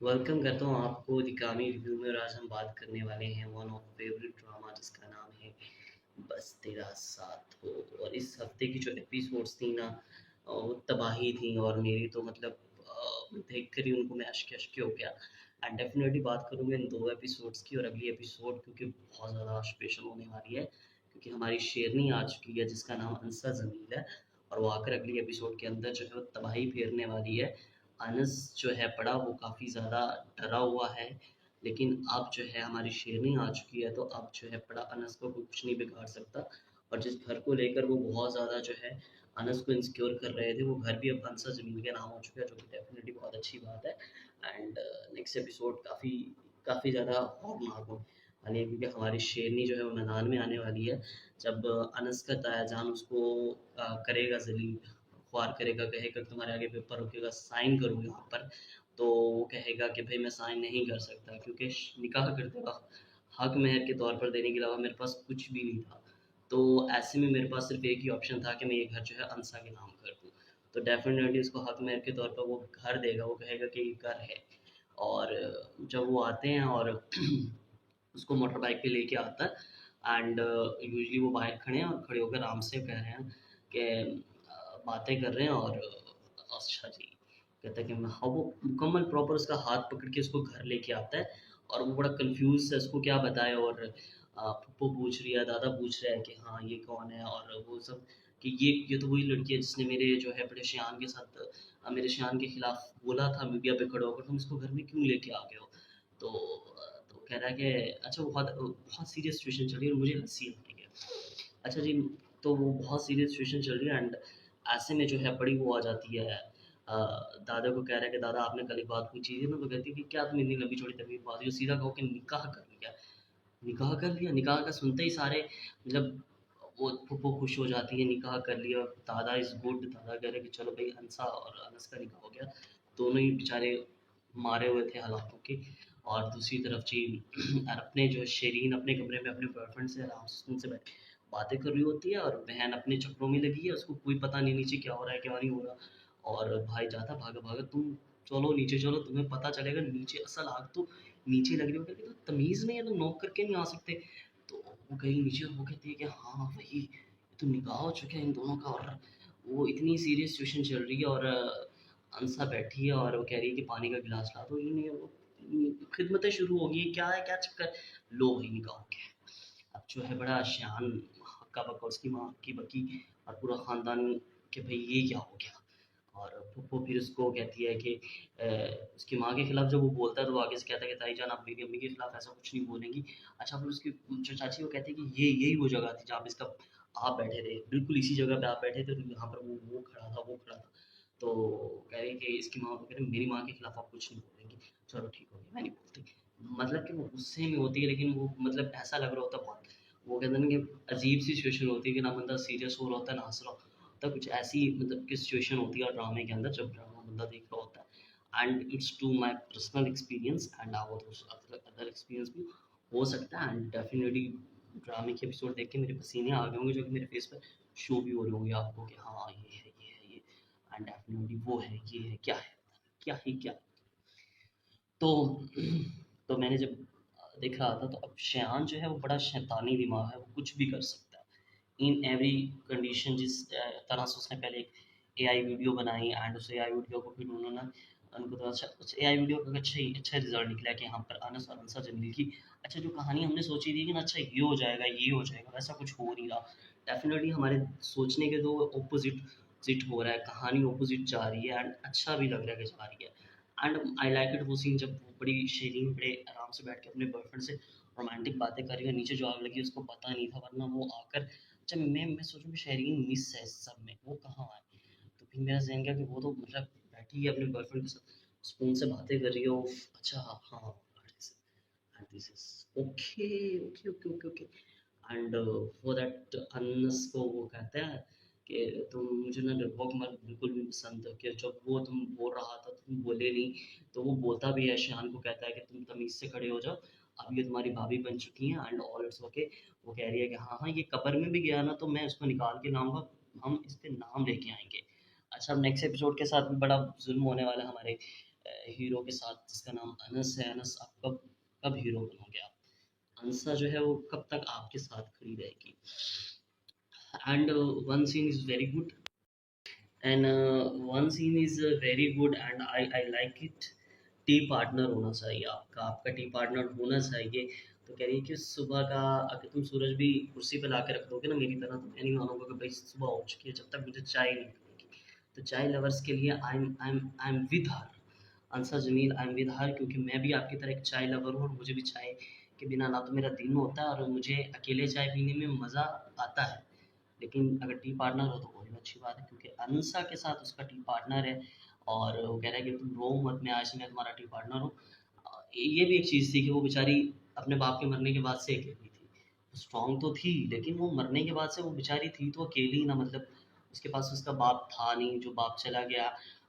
Welcome करता हूँ आपको द कामी रिव्यू में। और आज हम बात करने वाले हैं वन ऑफ फेवरेट ड्रामा जिसका नाम है बस तेरा साथ हो। और इस हफ्ते की जो एपिसोड्स थी ना, वो तबाही थी। और मेरी तो मतलब देख कर ही उनको मैं अश्क अश्क हो गया। एंड डेफिनेटली बात करूँगा इन दो एपिसोड्स की। और अगली एपिसोड क्योंकि बहुत ज़्यादा स्पेशल होने वाली है, क्योंकि हमारी शेरनी आ चुकी है जिसका नाम अंसा जमील है। और वो आकर अगली एपिसोड के अंदर जो है वो तबाही फेरने वाली है। अनस जो है पड़ा वो काफ़ी ज़्यादा डरा हुआ है, लेकिन अब जो है हमारी शेरनी आ चुकी है, तो अब जो है पड़ा अनस को कुछ नहीं बिगाड़ सकता। और जिस घर को लेकर वो बहुत ज़्यादा जो है अनस को इंसिक्योर कर रहे थे, वो घर भी अब अंसा ज़मीन के नाम हो चुका है, जो कि डेफिनेटली बहुत अच्छी बात है। एंड नेक्स्ट एपिसोड काफ़ी काफ़ी ज़्यादा खौफनाक हो वाली है, क्योंकि हमारी शेरनी जो है वो मैदान में आने वाली है। जब अनस का ताया जान उसको करेगा जलील, ख्वार करेगा, कहेगा कि तुम्हारे आगे पेपर रुकेगा, साइन करो यहाँ पर। तो वो कहेगा कि भाई मैं साइन नहीं कर सकता, क्योंकि निकाह करते वक्त हक मेहर के तौर पर देने के अलावा मेरे पास कुछ भी नहीं था। तो ऐसे में मेरे पास सिर्फ एक ही ऑप्शन था कि मैं ये घर जो है अंसा के नाम कर दूँ। तो डेफिनेटली उसको हक मेहर के तौर पर वो घर देगा, वो कहेगा कि ये घर है। और जब वो आते हैं और उसको मोटर बाइक पे लेके आता है। एंड यूजली वो बाहर खड़े हैं और खड़े होकर आराम से कह रहे हैं कि बातें कर रहे हैं। और अच्छा जी, कहता है कि हाँ, वो मुकम्मल प्रॉपर उसका हाथ पकड़ के उसको घर लेके आता है। और वो बड़ा कंफ्यूज है, उसको क्या बताए। और पप्पू पूछ रही है, दादा पूछ रहा है कि हाँ ये कौन है, और वो सब कि ये तो वही लड़की है जिसने मेरे जो है बड़े शियान के साथ मेरे शियान के खिलाफ बोला था मीडिया पे खड़े होकर, तुम इसको घर में क्यों लेके आ गए हो। तो कह रहा है कि अच्छा वो बहुत बहुत सीरियस सिचुएशन चल रही है और मुझे हंसी आ रही है। अच्छा जी, तो वो बहुत सीरियस सिचुएशन चल रही है। एंड ऐसे में जो है बड़ी वो आ जाती है, दादा को कह रहा है कि दादा आपने कल एक बात पूछी थी ना, तो कहती है कि क्या तुम इतनी लंबी चौड़ी तकलीफ बात हुई, सीधा कहो कि निकाह कर लिया। निकाह कर लिया, निकाह का सुनते ही सारे मतलब वो फूफो खुश हो जाती है, निकाह कर लिया, दादा इज़ गुड। दादा कह रहे कि चलो भाई हंसा और अनस का निकाह हो गया। दोनों ही बेचारे मारे हुए थे हालातों के। और दूसरी तरफ जी अपने जो शेरीन अपने कमरे में अपने बॉयफ्रेंड से आराम से सुकून से बैठ बातें कर रही होती है, और बहन अपने चक्करों में लगी है, उसको कोई पता नहीं नीचे क्या हो रहा है क्या नहीं हो रहा। और भाई जाता भागा भागा, तुम चलो नीचे चलो, तुम्हें पता चलेगा नीचे असल आग तो नीचे लग रही हो। कहती तो तमीज़ नहीं है, तुम नॉक करके नहीं आ सकते। तो वो गई नीचे, वो कहती है कि हाँ वही, तो निकाह हो चुका है इन दोनों का। और वो इतनी सीरियस सिचुएशन चल रही है। और अंसा बैठी है और वो कह रही है कि पानी का गिलास ला दो। ये नहीं, वो खिदमतें शुरू हो गई, क्या है क्या चक्कर। लो भाई निकाह हो गया। अब जो है बड़ा शान हक्का बक्का उसकी माँ की बकी, और पूरा ख़ानदान कि भाई ये क्या हो गया। और फूफो फिर उसको कहती है कि उसकी माँ के खिलाफ जब वो बोलता है, तो वो आगे से कहता है कि ताई जान आप मेरी अम्मी के खिलाफ ऐसा कुछ नहीं बोलेंगी। अच्छा, फिर उसकी जो चाची वो कहती है कि ये यही वो जगह थी जहाँ पे इसका आप बैठे थे, बिल्कुल इसी जगह पे आप बैठे थे, तो यहाँ पर वो खड़ा था, वो खड़ा था। तो कह रही कि इसकी माँ को कह रही मेरी माँ के खिलाफ आप कुछ नहीं बोलेंगी। चलो ठीक हो गया, मैं नहीं बोलती। मतलब कि वो गुस्से में होती है, लेकिन वो मतलब ऐसा लग रहा होता है बहुत। वो कहते हैं ना कि अजीब सी सिचुएशन होती है कि ना बंदा सीरियस हो रहा होता है ना हंस रहा होता है, कुछ ऐसी मतलब की सिचुएशन होती है ड्रामे के अंदर जब ड्रामा बंदा देख रहा होता है। And it's to my personal experience, and वो अदर अदर एक्सपीरियंस भी हो सकता है। एंड डेफिनेटली ड्रामे के एपिसोड देख के मेरे पसीने आ गए होंगे, जो कि मेरे फेस पर शो भी हो रहे होंगे आपको कि हाँ ये है ये है ये। एंड डेफिनेटली वो है ये है, क्या है क्या ही क्या। तो तो मैंने जब देख रहा था, तो अब शेयान जो है वो बड़ा शैतानी दिमाग है, वो कुछ भी कर सकता है इन एवरी कंडीशन। जिस तरह से उसने पहले एक एआई वीडियो बनाई, एंड उस एआई वीडियो को फिर उन्होंने उनको तो अच्छा उस एआई वीडियो का अच्छा रिजल्ट निकला कि यहाँ पर अनस और अंसा जमील की अच्छा जो कहानी हमने सोची थी कि ना अच्छा ये हो जाएगा, वैसा कुछ हो नहीं रहा। डेफिनेटली हमारे सोचने के तो ऑपोजिट जिट हो रहा है, कहानी ऑपोजिट जा रही है, एंड अच्छा भी लग रहा है कि जा रही है। एंड आई लाइक इट वो सीन, जब वो बड़ी शेरीन बड़े आराम से बैठ के अपने बॉयफ्रेंड से रोमांटिक बातें कर रही है, नीचे जो आग लगी उसको पता नहीं था, वरना वो आकर जब मैं सोचूं कि शेरीन मिस है इस सब में, वो कहाँ है। तो फिर मेरा ज़हन गया कि वो तो मतलब बैठी है अपने बॉयफ्रेंड के साथ, फ़ोन से बातें कर रही है। उफ़! अच्छा हाँ, this is okay, okay, okay, okay, okay. And for that Anas को वो कहता है कि तुम मुझे ना डरपोक मत बिल्कुल भी पसंद, कि जब वो तुम बोल रहा था तुम बोले नहीं। तो वो बोलता भी है, शान को कहता है कि तुम तमीज़ से खड़े हो जाओ, अब ये तुम्हारी भाभी बन चुकी हैं एंड ऑल इट्स ओके। वो कह रही है कि हाँ हाँ, ये कब्र में भी गया ना तो मैं उसको निकाल के लाऊंगा, हम इस पे नाम लेके आएंगे। अच्छा, अब नेक्स्ट एपिसोड के साथ भी बड़ा जुल्म होने वाला है हमारे हीरो के साथ जिसका नाम अनस है। अनस, आप कब कब हीरो बनोगे आप? अंसा जो है वो कब तक आपके साथ खड़ी रहेगी? And one scene is very good, and one scene is very good and I like it. Tea partner होना चाहिए आपका, आपका टी पार्टनर होना चाहिए। तो कह रही है कि सुबह का अगर तुम सूरज भी कुर्सी पे ला के रख दोगे ना मेरी तरह, तो मैं नहीं मानूंगा कि भाई सुबह हो चुकी है जब तक मुझे चाय नहीं मिलेगी। तो चाय लवर्स के लिए I am with her. Ansa Jamil, I am with her, क्योंकि मैं भी आपकी तरह एक चाय लवर हूँ और मुझे भी चाय के बिना ना तो मेरा दिन होता है और मुझे अकेले चाय पीने में मज़ा आता है। लेकिन अगर टी पार्टनर हो तो और भी अच्छी बात है, क्योंकि अनसा के साथ उसका टी पार्टनर है और वो कह रहा है कि तुम रो मत, मैं आज मैं तुम्हारा टी पार्टनर हूँ। ये भी एक चीज़ थी कि वो बेचारी अपने बाप के मरने के बाद से अकेली थी। स्ट्रॉन्ग तो थी लेकिन वो मरने के बाद से वो बेचारी थी तो अकेली ना, मतलब उसके पास उसका बाप था नहीं, जो बाप चला गया।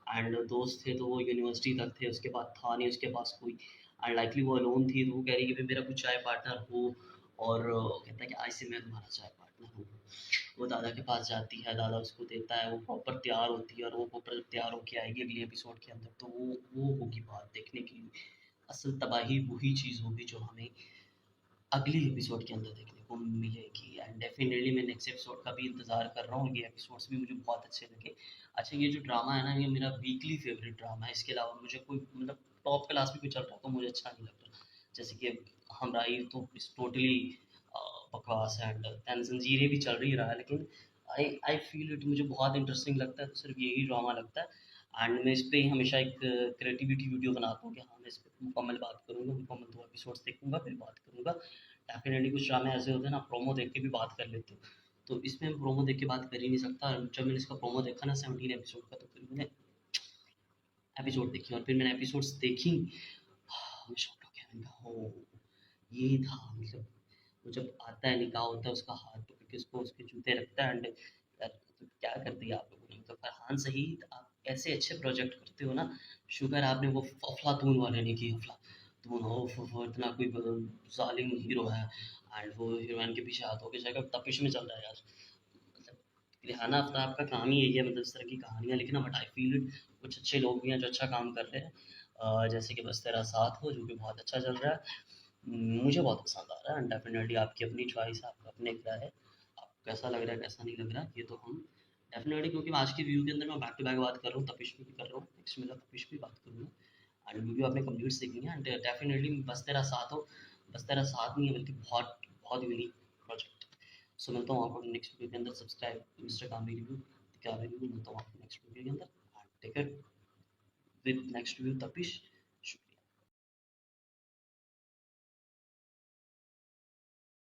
एंड दोस्त थे तो वो यूनिवर्सिटी तक थे, उसके बाद था नहीं उसके पास कोई। अनलाइकली वो अलोन थी, तो वो कह रही है कि भाई मेरा कुछ चाय पार्टनर हो। और कहता है कि आज से मैं तुम्हारा चाय पार्टनर हूँ। वो दादा के पास जाती है, दादा उसको देता है, वो प्रॉपर तैयार होती है और वो प्रॉपर तैयार होके आएगी अगले एपिसोड के अंदर। तो वो होगी बात देखने की। असल तबाही वही चीज़ होगी जो हमें अगली एपिसोड के अंदर देखने को मिलेगी। एंड डेफिनेटली मैं नेक्स्ट एपिसोड का भी इंतज़ार कर रहा हूँ, ये एपिसोड्स भी मुझे बहुत अच्छे लगे। अच्छा, ये जो ड्रामा है ना, ये मेरा वीकली फेवरेट ड्रामा है। इसके अलावा मुझे कोई मतलब टॉप क्लास भी कोई चल रहा तो मुझे अच्छा नहीं लग रहा। जैसे कि हमराही तो इस टोटली बकवास है, एंड दैन जंजीरें भी चल रही रहा है, लेकिन आई फील इट मुझे बहुत इंटरेस्टिंग लगता है, तो सिर्फ यही ड्रामा लगता है। एंड मैं इस पे ही हमेशा एक क्रिएटिविटी वीडियो बनाता हूँ कि हाँ मैं इस पे मुकम्मल बात करूँगा, मुकम्मल 2 एपिसोड्स देखूँगा फिर बात करूँगा। डेफ़िनेटली कुछ ड्रामे ऐसे होते हैं ना, प्रोमो देख के भी बात कर लेते हो। तो इसमें मैं प्रोमो देख के बात कर ही नहीं सकता। जब मैंने इसका प्रोमो देखा ना 17 एपिसोड का, तो फिर मैंने एपिसोड देखी और फिर मैंने एपिसोड्स देखी। मैं शॉक्ड हो गया, मैंने कहा ओह! ये था मतलब। वो जब आता है, निकाह होता है, उसका हाथ पकड़ के उसको उसके जूते रखता है। एंड यार मतलब क्या कर दिया आप लोगों ने, मतलब फरहान सहीद आप ऐसे अच्छे प्रोजेक्ट करते हो ना। शुक्र आपने वो अफलातून वाले नहीं की। अफलातून ओफ ओफ, इतना कोई जालिम हीरो है एंड वो हीरोइन के पीछे हाथ होके जाएगा, तपिश में चल रहा है यार। मतलब रिहाना आफ्ताब का काम ही यही है, मतलब इस तरह की कहानियाँ लिखना। बट आई फील इट कुछ अच्छे लोग भी हैं जो अच्छा काम कर रहे हैं। जैसे कि बस तेरा साथ हो, जो कि बहुत अच्छा चल रहा है। मुझे बहुत पसंद आ रहा है एंड डेफिनेटली आपकी अपनी चॉइस है, आपका अपने क्या है, आपको कैसा लग रहा है कैसा नहीं लग रहा है, ये तो हम डेफिनेटली, क्योंकि आज की व्यू के अंदर मैं बैक टू बैक बात कर रहा हूँ, तपिश पे भी कर रहा हूँ, नेक्स्ट मेरा तपिश पे भी बात करूँगा एंड वीडियो आपने कंप्लीट देखनी है। एंड डेफिनेटली बस तेरा साथ हो, बस तेरा साथ नहीं है बल्कि बहुत बहुत यूनिक प्रोजेक्ट। सो मिलता हूँ आपको नेक्स्ट वीडियो के अंदर। Subscribe mister Kami review, Kami review, मिलता हूँ आपको नेक्स्ट वीडियो के अंदर and take it with next video Tapish.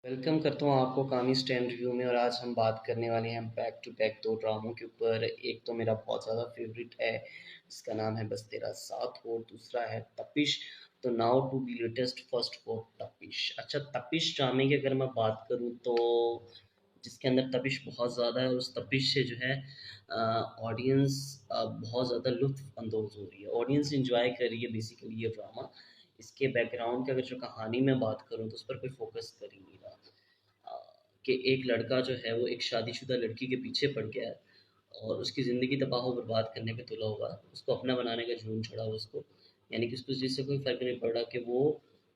Welcome करता हूँ आपको कामी स्टैन रिव्यू में। और आज हम बात करने वाले हैं बैक टू बैक 2 ड्रामों के ऊपर। एक तो मेरा बहुत ज़्यादा फेवरेट है जिसका नाम है बस तेरा साथ हो, और दूसरा है तपिश। तो now to be latest first for Tapish. अच्छा, तपिश ड्रामे की अगर मैं बात करूँ तो जिसके अंदर तपिश बहुत ज़्यादा है, उस तपिश से जो है ऑडियंस बहुत ज़्यादा लुत्फ़ अंदोज़ हो रही है, ऑडियंस एंजॉय कर रही है बेसिकली ये ड्रामा। इसके बैकग्राउंड की अगर जो कहानी में बात करूँ तो उस पर कोई फोकस कर ही नहीं रहा। कि एक लड़का जो है वो एक शादीशुदा लड़की के पीछे पड़ गया है और उसकी ज़िंदगी तबाह व बर्बाद करने पे तुला हुआ है। उसको अपना बनाने का जुनून चढ़ा हुआ उसको, यानी कि उसको जिससे कोई फ़र्क नहीं पड़ रहा कि वो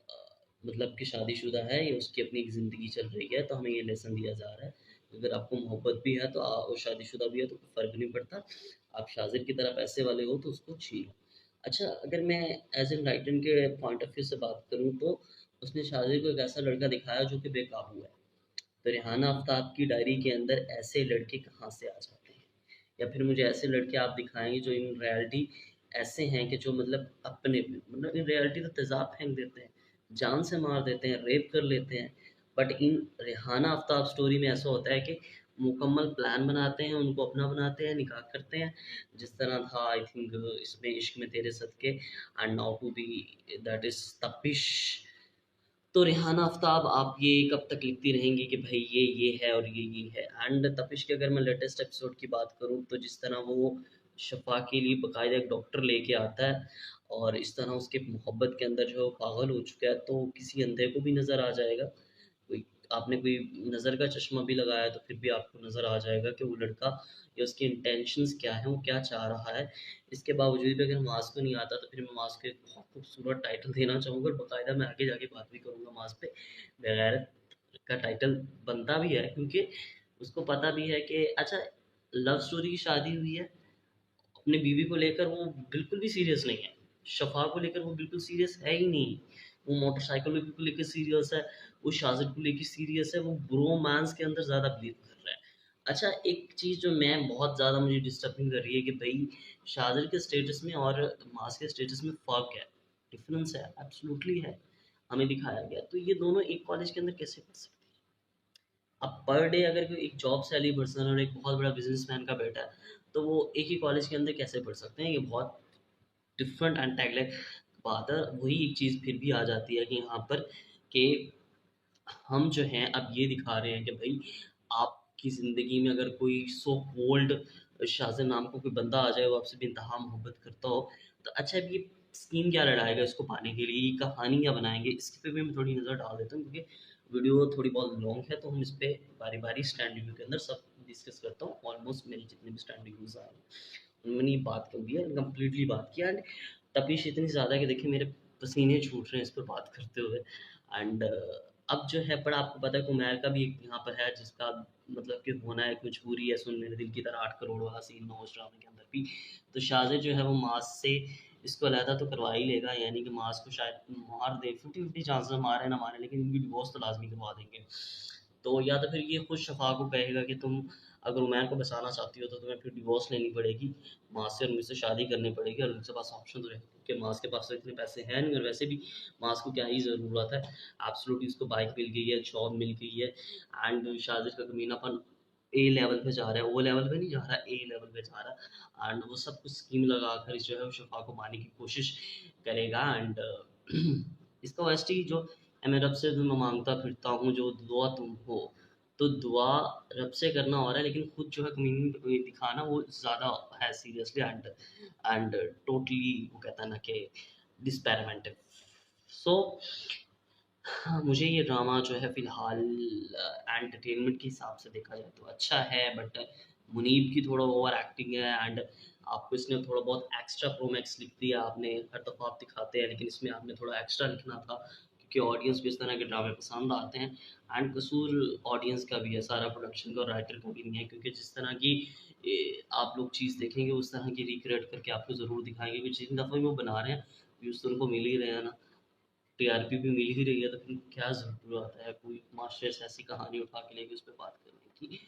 अ, मतलब कि शादीशुदा है या उसकी अपनी एक ज़िंदगी चल रही है। तो हमें ये लेसन दिया जा रहा है, अगर आपको मोहब्बत भी है तो और शादीशुदा भी है तो कोई फ़र्क नहीं पड़ता। आप शाज़िर की तरह पैसे वाले हो तो उसको छीलो। अच्छा, अगर मैं एज़ एन राइटर के पॉइंट ऑफ व्यू से बात करूँ तो उसने शाज़िर को एक ऐसा लड़का दिखाया जो कि बेकाबू है। तो रेहाना आफ़ताब की डायरी के अंदर ऐसे लड़के कहाँ से आ जाते हैं? या फिर मुझे ऐसे लड़के आप दिखाएँगे जो इन रियलिटी ऐसे हैं कि जो मतलब अपने मतलब इन रियलिटी तो तेज़ाब फेंक देते हैं, जान से मार देते हैं, रेप कर लेते हैं। But in Rehana Aftab story में ऐसा होता है कि मुकम्मल प्लान बनाते हैं, उनको अपना बनाते हैं, निकाह करते हैं। जिस तरह था आई थिंक इसमें इश्क में तेरे सदके and now to be that is Tapish. तो रेहाना आफ़ताब आप ये कब तक लिखती रहेंगी कि भाई ये है और ये है। एंड तपिश की अगर मैं लेटेस्ट एपिसोड की बात करूँ तो जिस तरह वो शफ़ा के लिए बाकायदा एक डॉक्टर लेके आता है और इस तरह उसके मोहब्बत के अंदर जो है वो पागल हो चुका है, तो किसी अंधे को भी नज़र आ जाएगा। कोई आपने कोई नज़र का चश्मा भी लगाया तो फिर भी आपको नज़र आ जाएगा कि वो लड़का या उसकी इंटेंशंस क्या है, वो क्या चाह रहा है। इसके बावजूद भी अगर मास को नहीं आता तो फिर मैं मास को एक बहुत खूबसूरत टाइटल देना चाहूँगा और बाकायदा मैं आगे जाके बात भी करूँगा मास पे। बगैरत का टाइटल बनता भी है क्योंकि उसको पता भी है कि अच्छा, लव स्टोरी की शादी हुई है, अपनी बीवी को लेकर वो बिल्कुल भी सीरियस नहीं है। शफ़ा को लेकर वो बिल्कुल सीरियस है ही नहीं। वो मोटरसाइकिल को लेकर सीरियस है, वो शाज़िद को लेके सीरियस है, वो ब्रोमांस के अंदर ज़्यादा बिलीव कर रहा है। अच्छा, एक चीज़ जो मैं बहुत ज़्यादा मुझे डिस्टर्बिंग कर रही है कि भई शाज़िद के स्टेटस में और मास के स्टेटस में फ़र्क है, डिफ़रेंस है, एब्सोल्यूटली है, हमें दिखाया गया। तो ये दोनों एक कॉलेज के अंदर कैसे पढ़ सकते हैं? अब पर डे अगर कोई एक जॉब से वाली पर्सन और एक बहुत बड़ा बिज़नेसमैन का बेटा है, तो वो एक ही कॉलेज के अंदर कैसे पढ़ सकते हैं? ये बहुत डिफरेंट एंड टैगलाइन बात है। वही एक चीज़ फिर भी आ जाती है कि यहाँ पर कि हम जो हैं अब ये दिखा रहे हैं कि भाई आपकी ज़िंदगी में अगर कोई सो कोल्ड शाज़िब नाम का कोई बंदा आ जाए, वो आपसे बेइंतहा मोहब्बत करता हो, तो अच्छा अब ये स्कीम क्या लड़ाएगा इसको पाने के लिए, ये कहानी क्या बनाएँगे, इसके पे भी मैं थोड़ी नज़र डाल देता हूँ क्योंकि वीडियो थोड़ी बहुत लॉन्ग है, तो हम इस पे बारी-बारी स्टैंड रिव्यू के अंदर सब डिस्कस करता हूँ। ऑलमोस्ट मेरे जितने भी स्टैंड रिव्यूज़ आए हैं, उनमें ये बात कर दी है, कंप्लीटली बात किया एंड तपिश इतनी ज़्यादा है कि देखिए मेरे पसीने छूट रहे हैं इस पे बात करते हुए। एंड अब जो है पर आपको पता है कुमैर का भी एक यहाँ पर है जिसका मतलब कि होना एक मजबूरी है, सुन मेरे दिल की तरह 8 करोड़ वाला सीन ना हो उस ड्रामे के अंदर भी। तो शाज़िब जो है वो मास से इसको अलहदा तो करवा ही लेगा, यानी कि मास को शायद मार दे, 50-50 चांसेस मारे ना मारे, लेकिन इनकी डिवोर्स तो लाज़मी करवा देंगे। तो या तो फिर ये खुद शफ़ा को कहेगा कि तुम अगर उमैर को बचाना चाहती हो तो तुम्हें फिर डिवोर्स लेनी पड़ेगी, मास से और मुझसे शादी करनी पड़ेगी और उनके पास ऑप्शन तो है कि मास के पास तो इतने पैसे हैं नहीं और वैसे भी मास को क्या ही ज़रूरत है। एब्सोल्युटली उसको बाइक मिल गई है, जॉब मिल गई है एंड शाज़िद का कमीनापन ए लेवल पे जा रहा है, ओ लेवल पे नहीं जा रहा, ए लेवल पे जा रहा है एंड वो सब कुछ स्कीम लगाकर जो है वो शफ़ा को मारने की कोशिश करेगा एंड इसका ओएसटी जो मैं रब से मैं मांगता फिरता हूँ जो दुआ तुम हो, तो दुआ रब से करना हो रहा है लेकिन खुद जो है कम्युनिटी दिखाना वो ज़्यादा है सीरियसली एंड टोटली वो कहता है ना कि डिसपेरेमेंटिव। सो हाँ, मुझे ये ड्रामा जो है फ़िलहाल एंटरटेनमेंट के हिसाब से देखा जाए तो अच्छा है, बट मुनीब की थोड़ा ओवर एक्टिंग है एंड आपको इसने थोड़ा बहुत एक्स्ट्रा प्रो मैक्स लिख दिया आपने। हर दफ़ा आप दिखाते हैं लेकिन इसमें आपने थोड़ा एक्स्ट्रा लिखना था क्योंकि ऑडियंस को इस तरह के ड्रामे पसंद आते हैं एंड कसूर ऑडियंस का भी है, सारा प्रोडक्शन का और राइटर का भी नहीं है क्योंकि जिस तरह की आप लोग चीज़ देखेंगे उस तरह की रिक्रिएट करके आपको ज़रूर दिखाएंगे कि जिन दफ़ा भी वो बना रहे हैं व्यूज़ तो उनको मिल ही रहे हैं ना, टीआरपी भी मिल ही रही है, तो फिर क्या ज़रूरत है कोई मास्टर से ऐसी कहानी उठा के लेके उस पे बात करने की।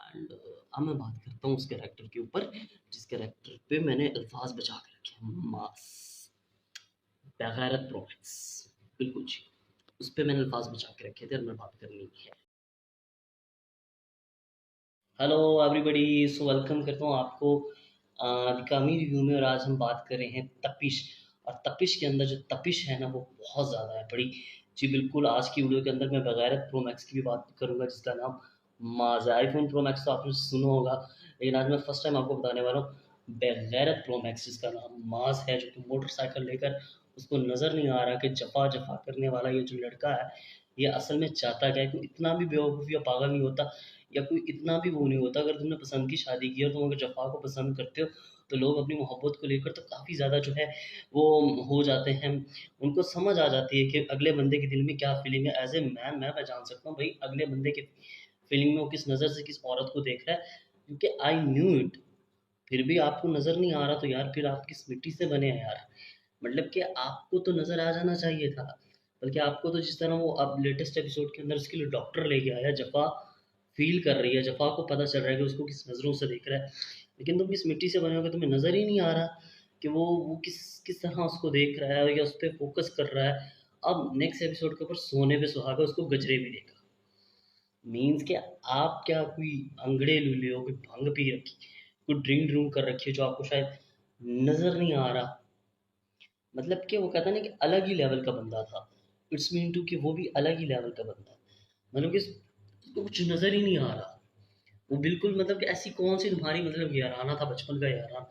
एंड अब मैं बात करता हूँ उस कैरेक्टर के ऊपर जिस कैरेक्टर पे मैंने अल्फाज बचा के रखे हैं, मास बेगैरत प्रोफिट्स, बिल्कुल जी, उस पे मैंने अल्फाज बचा के रखे थे और मैं बात करनी है। हेलो एवरीबॉडी, सो वेलकम करता हूँ आपको दिकामी रिव्यू में। और आज हम बात कर रहे हैं तपिश, और तपिश के अंदर जो तपिश है ना वो बहुत ज़्यादा है बड़ी। जी बिल्कुल, आज की वीडियो के अंदर मैं बगैरत प्रो मैक्स की भी बात करूँगा जिसका नाम माज़ है। आईफोन प्रो मैक्स तो आपने सुना होगा लेकिन आज मैं फर्स्ट टाइम आपको बताने वाला हूँ बगैरत प्रो मैक्स जिसका नाम माज़ है, जो कि मोटरसाइकिल लेकर उसको नज़र नहीं आ रहा कि जफ़ा जफ़ा करने वाला ये जो लड़का है ये असल में चाहता क्या है। कोई इतना भी बेवकूफ़ या पागल नहीं होता या कोई इतना भी वो नहीं होता। अगर तुमने पसंद की शादी की और तुम अगर जफ़ा को पसंद करते हो तो लोग अपनी मोहब्बत को लेकर तो काफ़ी ज़्यादा जो है वो हो जाते हैं। उनको समझ आ जाती है कि अगले बंदे के दिल में क्या फीलिंग है। एज ए मैन मैं पहचान सकता हूँ भाई अगले बंदे के फीलिंग में वो किस नज़र से किस औरत को देख रहा है, क्योंकि आई न्यू इट। फिर भी आपको नज़र नहीं आ रहा तो यार फिर आप किस मिट्टी से बने हैं यार। मतलब कि आपको तो नज़र आ जाना चाहिए था। बल्कि आपको तो जिस तरह वो अब लेटेस्ट एपिसोड के अंदर उसके लिए डॉक्टर लेके आया, जफ़ा फ़ील कर रही है, जफ़ा को पता चल रहा है कि उसको किस नज़रों से देख रहा है। लेकिन तुम किस मिट्टी से बने हो कि तुम्हें नज़र ही नहीं आ रहा कि वो किस किस तरह उसको देख रहा है या उस पे फ़ोकस कर रहा है। अब नेक्स्ट एपिसोड के ऊपर सोने पे सुहागा उसको गजरे भी देगा। मीन्स कि आप क्या कोई अंगड़े लूले हो, कोई भंग पी रखी, कोई ड्रिंक ड्रूंक कर रखी है जो आपको शायद नज़र नहीं आ रहा। मतलब कि वो कहता है ना कि अलग ही लेवल का बंदा था। इट्स मीन टू कि वो भी अलग ही लेवल का बंदा है। मतलब कि उसको कुछ नज़र ही नहीं आ रहा। वो बिल्कुल मतलब कि ऐसी कौन-सी तुम्हारी मतलब याराना था बचपन का याराना,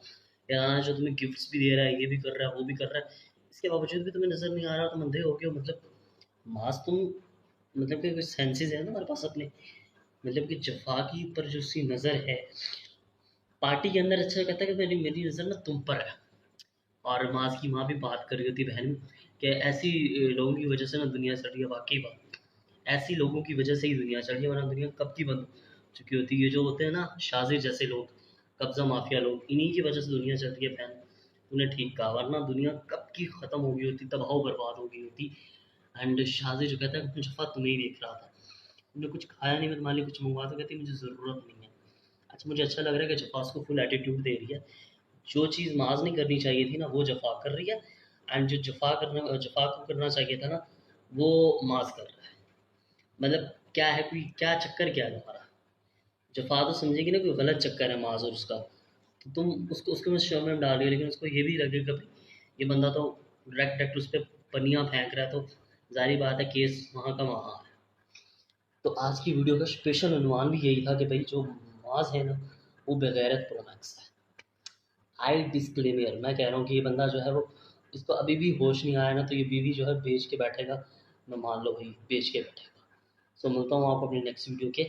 याराना जो तुम्हें गिफ्ट्स भी दे रहा है, ये भी कर रहा है, वो भी कर रहा है। इसके बावजूद भी तुम्हें नज़र नहीं आ रहा, तुम अंधे हो गए हो। मतलब मास तुम मतलब कि कुछ सेंसेस है ना हमारे पास अपने, मतलब कि जफ़ा की पर जो उसकी नज़र है, पार्टी के अंदर अच्छा कहता है कि मेरी मेरी नज़र ना तुम पर है। और माँ की माँ भी बात कर रही होती है बहन कि ऐसी लोगों की वजह से ना दुनिया चल रही है, वाक़ई बात। ऐसी लोगों की वजह से ही दुनिया चल रही है, वरना दुनिया कब की बंद हो चुकी होती है। ये जो होते हैं ना शाज़िर जैसे लोग, कब्ज़ा माफिया लोग, इन्हीं की वजह से दुनिया चल रही है बहन। तूने ठीक कहा, वरना दुनिया कब की ख़त्म हो गई होती, तबाह बर्बाद हो गई होती। एंड शाज़िर जो कहता है मुजफ़्फ़ा तुम्हें ही देख रहा था, तुमने कुछ खाया नहीं, मैं तुम्हारे लिए कुछ मंगवा दूँ, कहती मुझे ज़रूरत नहीं है। अच्छा मुझे अच्छा लग रहा है कि जफ़ा उसको फुल एटीट्यूड दे रही है। जो चीज़ माज़ नहीं करनी चाहिए थी ना वो जफ़ा कर रही है, एंड जो जफ़ा को करना चाहिए था ना वो माज़ कर रहा है। मतलब क्या है, कोई क्या चक्कर क्या है तुम्हारा? जफ़ा तो समझेगी ना कोई गलत चक्कर है माज़ और उसका, तो तुम उसको उसके में शर्म में डाल रही हो, लेकिन उसको ये भी लगेगा भाई ये बंदा तो डायरेक्ट डायरेक्ट उस पर पनियाँ फेंक रहा है, तो ज़ाहिर बात है केस वहाँ का वहाँ है। तो आज की वीडियो का स्पेशल उन्वान भी यही था कि भाई जो माज़ है ना वो बेगैरत प्रोमैक्स है। आई डिस्क्लेमियर, मैं कह रहा हूँ कि ये बंदा जो है वो, इसको अभी भी होश नहीं आया ना, तो ये बीवी जो है बेच के बैठेगा। मैं मान लो भाई बेच के बैठेगा। सो मिलता हूँ आपको अपनी नेक्स्ट वीडियो के